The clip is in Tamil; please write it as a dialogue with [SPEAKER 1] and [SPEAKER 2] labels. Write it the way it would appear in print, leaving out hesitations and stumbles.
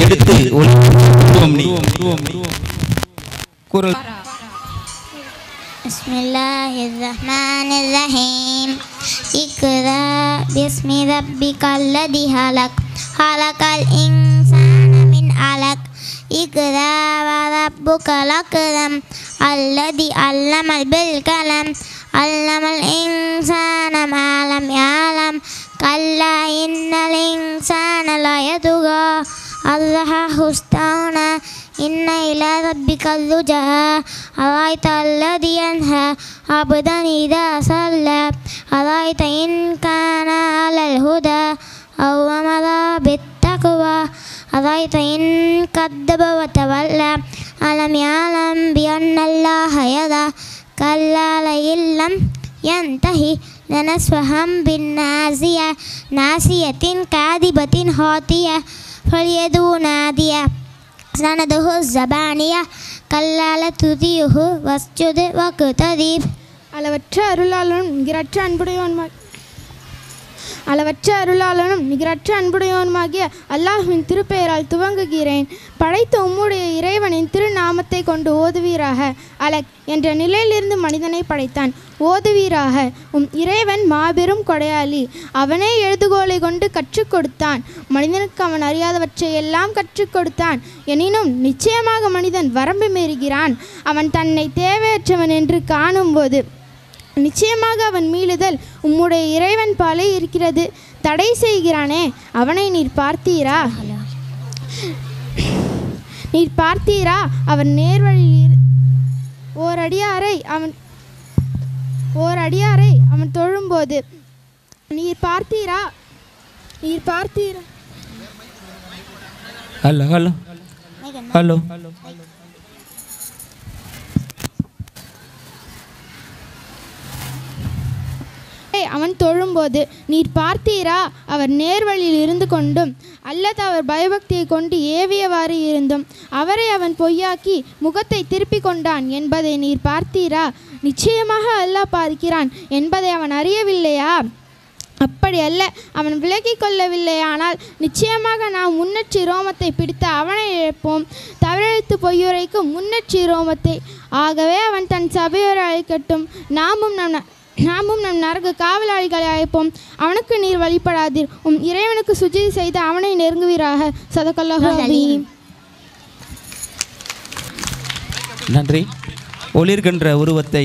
[SPEAKER 1] எடுத்து குரல்.
[SPEAKER 2] Bismillahirrahmanirrahim. Iqra bismi rabbikal ladzi khalaq khalaqal insana min 'alaq Iqra wa rabbukal akram alladzi 'allama bil qalam 'allamal insana ma lam ya'lam kalla innal insana la yatgha arrahahu istaghna inna ila rabbikal ruj'a araita alladhi yanha abdan idha salla araita in kana alal huda aw amara bit taqwa araita in kadzdzaba wa tawalla alam ya'lam bi anna allaha yara kalla la illam yantahi lanasfaham bin nasiyatin kadibatin khatiya falyadu nadiya sanadahu zabaniya கல்லால துதியுஹு வஸ்ஜுது வகுததீப். அளவற்ற அருளாளனும் நிகரற்ற அன்புடையவனுமாகிய அல்லாஹ்வின் திருப்பெயரால் துவங்குகிறேன். படைத்த உம்முடைய இறைவனின் திருநாமத்தை கொண்டு ஓதுவீராக. அலக் என்ற நிலையிலிருந்து மனிதனை படைத்தான். ஓதுவீராக. இறைவன் மாபெரும் கொடையாளி. அவனே எழுதுகோலை கொண்டு கற்றுக் கொடுத்தான். மனிதனுக்கு அவன் அறியாதவற்றை எல்லாம் கற்றுக் கொடுத்தான். எனினும் நிச்சயமாக மனிதன் வரம்பு மீறுகிறான். அவன் தன்னை தேவையற்றவன் என்று காணும்போது நிச்சயமாக அவன் மீளுதல் உம்முடைய இறைவன் பாலே இருக்கிறது. தடை செய்கிறானே அவனை நீர் பார்த்தீரா? அவன் நேர்வழியில் ஓரடியாரை அவன் தொழும்போது நீர் பார்த்தீரா?
[SPEAKER 1] ஹலோ
[SPEAKER 2] அவன் தொழும்போது நீர் பார்த்தீரா? அவர் நேர்வழியில் இருந்து கொண்டும் அல்லது அவர் பயபக்தியை கொண்டு ஏவியவாறு இருந்தும் அவரை அவன் பொய்யாக்கி முகத்தை திருப்பி கொண்டான் என்பதை நீர் பார்த்தீரா? நிச்சயமாக அல்லாஹ் பார்க்கிறான் என்பதை அவன் அறியவில்லையா? அப்படி அல்ல, அவன் விலகி கொள்ளவில்லையானால் நிச்சயமாக நாம் முன்னற்றி ரோமத்தை பிடித்து அவனை இழப்போம். தவறெழுத்து பொய்யுரைக்கும் முன்னற்றி ரோமத்தை. ஆகவே அவன் தன் சபையோரை அழைக்கட்டும். நாமும் நம் நரக காவலாளிகளை அழைப்போம். அவனுக்கு நீர் வழிபடாதீர். இறைவனுக்கு சுஜூது செய்து அவனை நெருங்குவீராக. ஸதகல்லாஹு அலீம்.
[SPEAKER 1] நன்றி. ஒளிர்கின்ற உருவத்தை